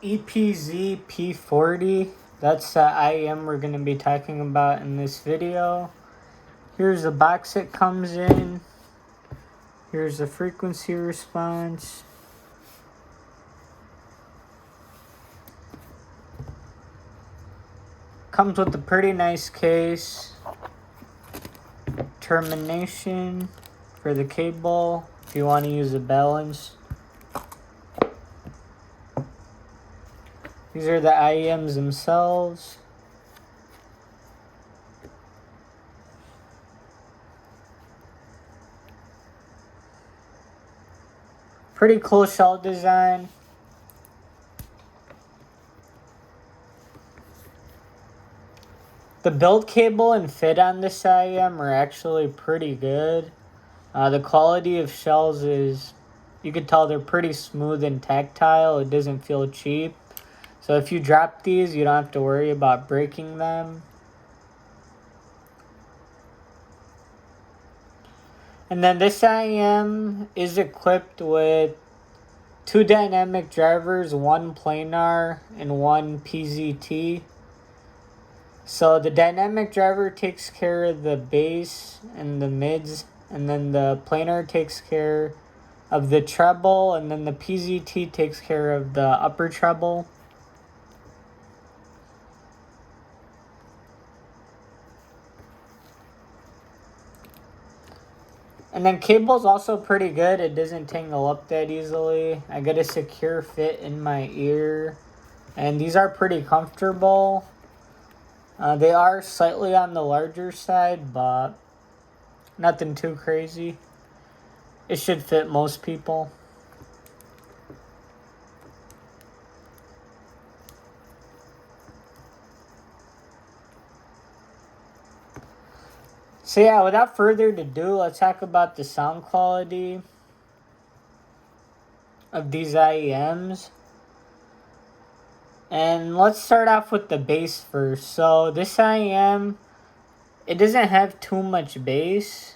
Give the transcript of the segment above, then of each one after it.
EPZ P40. That's the IEM we're going to be talking about in this video. Here's the box it comes in. Here's the frequency response. Comes with a pretty nice case. Termination for the cable if you want to use a balance. These are the IEMs themselves. Pretty cool shell design. The build cable and fit on this IEM are actually pretty good. The quality of shells is, you could tell they're pretty smooth and tactile. It doesn't feel cheap. So if you drop these, you don't have to worry about breaking them. And then this IEM is equipped with 2 dynamic drivers, 1 planar and 1 PZT. So the dynamic driver takes care of the bass and the mids, and then the planar takes care of the treble, and then the PZT takes care of the upper treble. And then cable's also pretty good. It doesn't tangle up that easily. I get a secure fit in my ear. And these are pretty comfortable. They are slightly on the larger side, but nothing too crazy. It should fit most people. So yeah, without further ado, let's talk about the sound quality of these IEMs. And let's start off with the bass first. So this IEM, it doesn't have too much bass.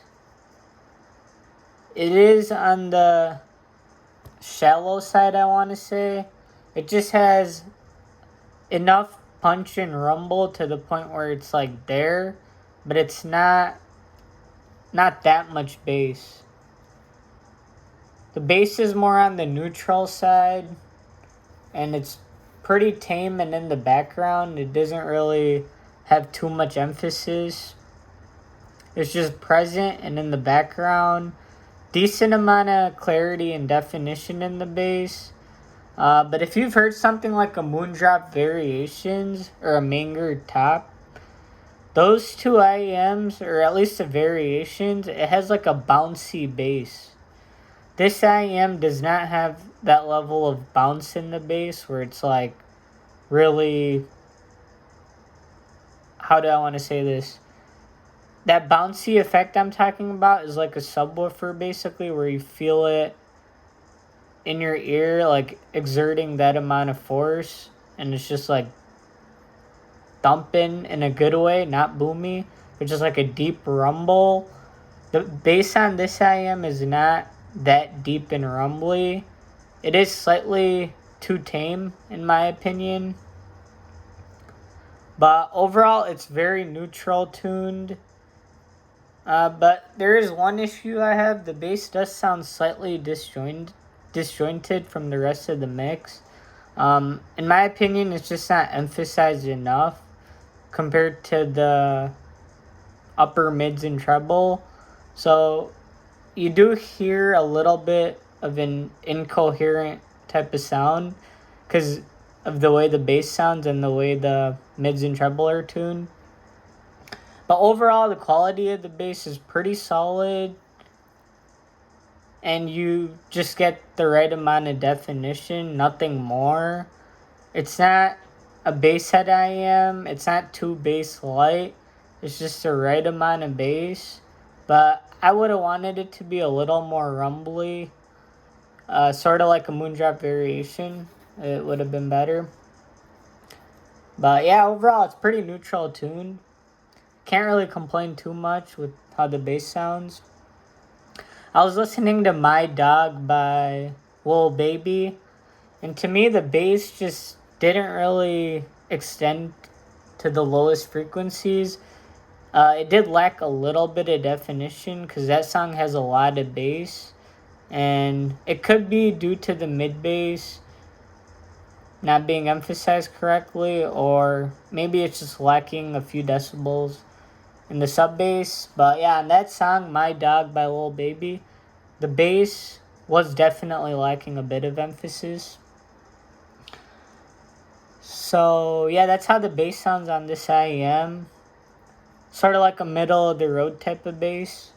It is on the shallow side, I want to say. It just has enough punch and rumble to the point where it's like there, but it's not that much bass. The bass is more on the neutral side, and it's pretty tame and in the background. It doesn't really have too much emphasis. It's just present and in the background. Decent amount of clarity and definition in the bass. But if you've heard something like a Moondrop Variations or a Manger Top, those two IEMs, or at least the variations, it has like a bouncy bass. This IEM does not have that level of bounce in the bass where it's like really, how do I want to say this? That bouncy effect I'm talking about is like a subwoofer basically, where you feel it in your ear, like exerting that amount of force, and it's just like thumping in a good way, not boomy, but just like a deep rumble. The bass on this IEM is not that deep and rumbly. It is slightly too tame in my opinion, but overall it's very neutral tuned. But there is one issue I have. The bass does sound slightly disjointed from the rest of the mix. In my opinion, it's just not emphasized enough compared to the upper mids and treble. So you do hear a little bit of an incoherent type of sound because of the way the bass sounds and the way the mids and treble are tuned. But overall, the quality of the bass is pretty solid, and you just get the right amount of definition, nothing more. It's not a bass head IEM, it's not too bass light, it's just the right amount of bass. But I would have wanted it to be a little more rumbly, sort of like a Moondrop Variation. It would have been better. But yeah, overall, it's pretty neutral tuned. Can't really complain too much with how the bass sounds. I was listening to My Dog by Lil Baby, and to me the bass just didn't really extend to the lowest frequencies. It did lack a little bit of definition because that song has a lot of bass, and it could be due to the mid bass not being emphasized correctly, or maybe it's just lacking a few decibels in the sub bass. But yeah, on that song, My Dog by Lil Baby, the bass was definitely lacking a bit of emphasis. So yeah, that's how the bass sounds on this IEM. Sort of like a middle of the road type of bass.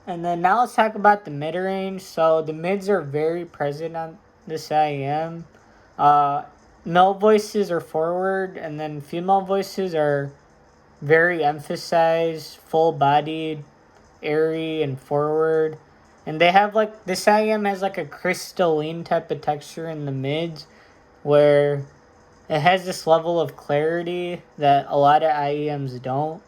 And then now let's talk about the mid range. So the mids are very present on this IEM. Male voices are forward, and then female voices are very emphasized, full bodied, airy, and forward. And they have like, this IEM has like a crystalline type of texture in the mids, where it has this level of clarity that a lot of IEMs don't.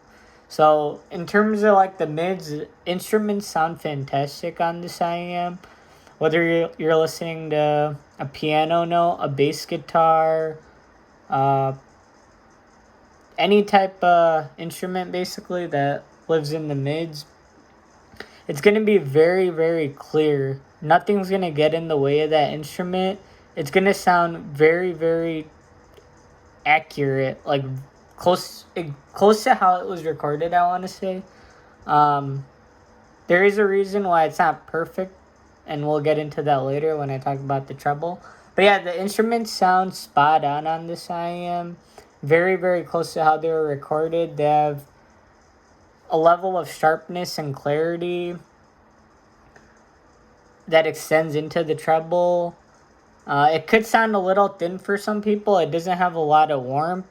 So in terms of like the mids, instruments sound fantastic on this IEM. Whether you're listening to a piano note, a bass guitar, any type of instrument basically that lives in the mids, it's going to be very, very clear. Nothing's going to get in the way of that instrument. It's going to sound very, very accurate, like close to how it was recorded, I want to say. There is a reason why it's not perfect, and we'll get into that later when I talk about the treble. But yeah, the instruments sound spot on this IEM. Very, very close to how they were recorded. They have a level of sharpness and clarity that extends into the treble. It could sound a little thin for some people. It doesn't have a lot of warmth.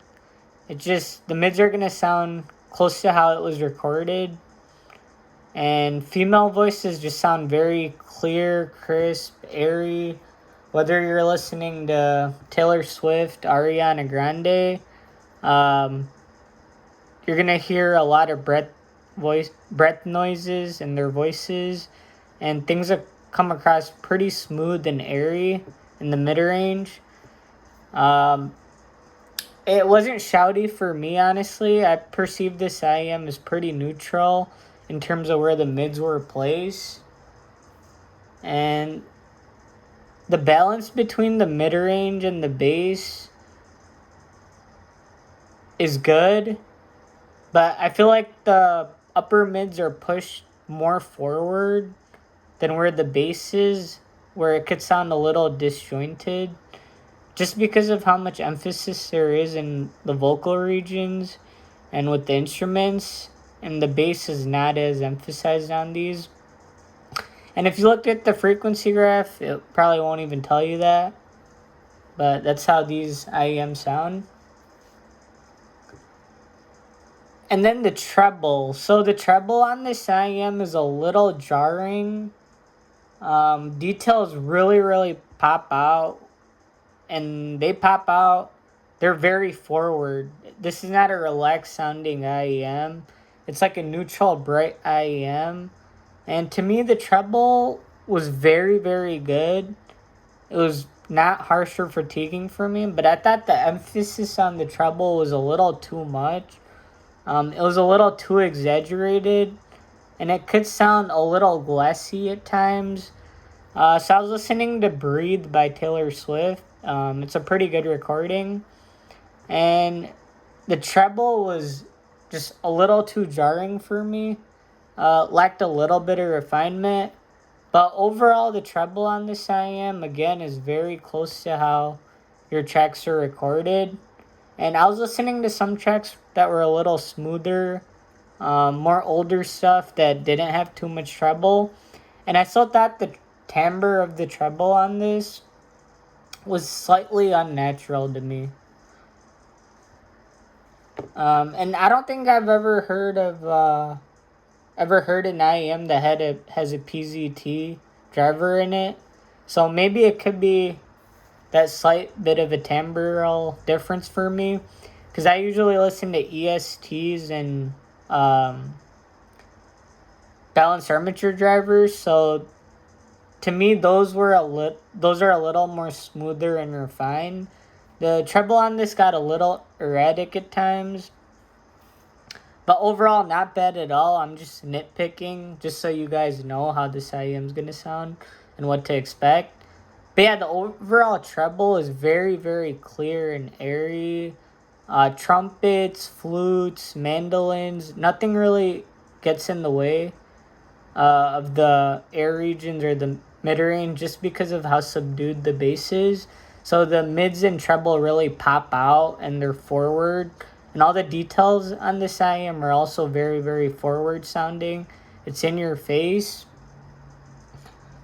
It just, the mids are going to sound close to how it was recorded. And female voices just sound very clear, crisp, airy. Whether you're listening to Taylor Swift, Ariana Grande, you're going to hear a lot of breath noises in their voices. And things that come across pretty smooth and airy in the mid-range. It wasn't shouty for me, honestly. I perceived this IEM as pretty neutral in terms of where the mids were placed. And the balance between the mid-range and the bass is good, but I feel like the upper mids are pushed more forward than where the bass is, where it could sound a little disjointed, just because of how much emphasis there is in the vocal regions and with the instruments, and the bass is not as emphasized on these. And if you looked at the frequency graph, it probably won't even tell you that, but that's how these IEM sound. And then the treble. So the treble on this IEM is a little jarring. Details really, really pop out. And they pop out. They're very forward. This is not a relaxed sounding IEM. It's like a neutral, bright IEM. And to me, the treble was very, very good. It was not harsh or fatiguing for me, but I thought the emphasis on the treble was a little too much. It was a little too exaggerated, and it could sound a little glassy at times. So I was listening to Breathe by Taylor Swift. It's a pretty good recording. And the treble was just a little too jarring for me. Lacked a little bit of refinement. But overall, the treble on this IEM, again, is very close to how your tracks are recorded. And I was listening to some tracks that were a little smoother, more older stuff that didn't have too much treble. And I still thought the timbre of the treble on this was slightly unnatural to me. And I don't think I've ever heard an IEM that has a PZT driver in it. So maybe it could be that slight bit of a timbral difference for me, because I usually listen to ESTs and balanced armature drivers. So to me, those are a little more smoother and refined. The treble on this got a little erratic at times, but overall not bad at all. I'm just nitpicking, just so you guys know how this IEM is gonna sound and what to expect. But yeah, the overall treble is very, very clear and airy. Trumpets, flutes, mandolins, nothing really gets in the way of the air regions or the mid-range just because of how subdued the bass is. So the mids and treble really pop out and they're forward. And all the details on this IEM are also very, very forward sounding. It's in your face.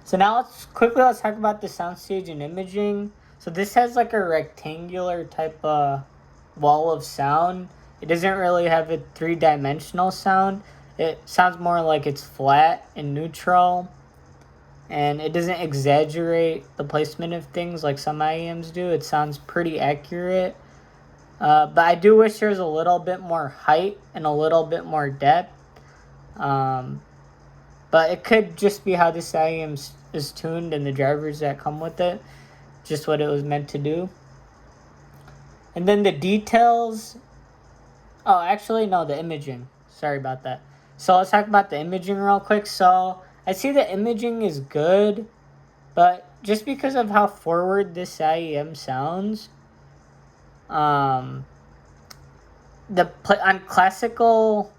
So now let's talk about the soundstage and imaging. So this has like a rectangular type of wall of sound. It doesn't really have a three-dimensional sound. It sounds more like it's flat and neutral, and it doesn't exaggerate the placement of things like some IEMs do. It sounds pretty accurate, but I do wish there was a little bit more height and a little bit more depth. But it could just be how this IEM is tuned and the drivers that come with it, just what it was meant to do. And then the details. Oh, actually, no, the imaging. Sorry about that. So let's talk about the imaging real quick. So I see the imaging is good, but just because of how forward this IEM sounds, on classical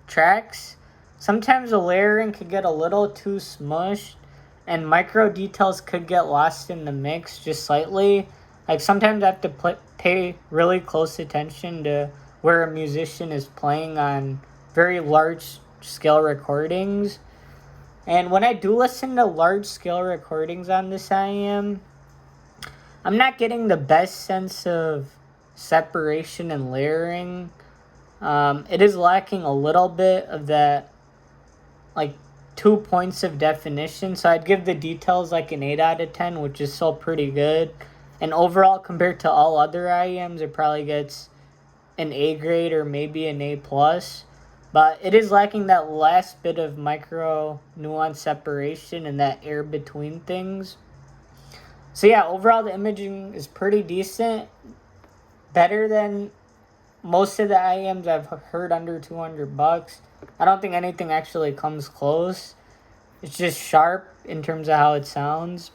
tracks, sometimes the layering could get a little too smushed, and micro details could get lost in the mix just slightly. Like sometimes I have to pay really close attention to where a musician is playing on very large scale recordings. And when I do listen to large scale recordings on this IEM, I'm not getting the best sense of separation and layering. It is lacking a little bit of that, like 2 points of definition. So I'd give the details like an 8 out of 10, which is still pretty good. And overall, compared to all other IEMs, it probably gets an A grade or maybe an A plus. But it is lacking that last bit of micro nuance separation and that air between things. So yeah, overall the imaging is pretty decent. Better than most of the IEMs I've heard under $200. I don't think anything actually comes close. It's just sharp in terms of how it sounds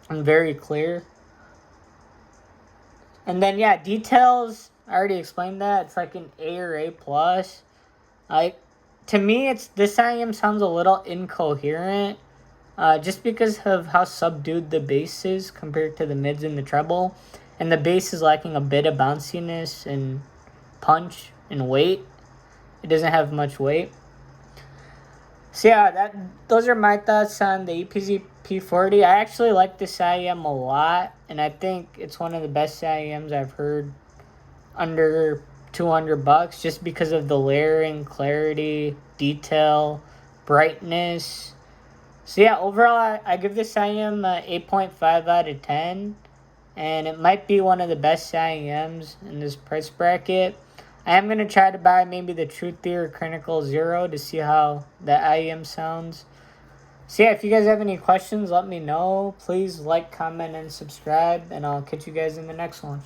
and very clear. And then yeah, details, I already explained that. It's like an A or A plus. To me, this IEM sounds a little incoherent, just because of how subdued the bass is compared to the mids and the treble, and the bass is lacking a bit of bounciness and punch and weight. It doesn't have much weight. So yeah, those are my thoughts on the EPZ P40. I actually like this IEM a lot, and I think it's one of the best IEMs I've heard under $200 just because of the layering, clarity, detail, brightness. So yeah, overall I give this IEM 8.5 out of 10, and it might be one of the best IEMs in this price bracket. I am going to try to buy maybe the Truthier Critical Zero to see how the IEM sounds. So yeah, if you guys have any questions, let me know. Please like, comment, and subscribe, and I'll catch you guys in the next one.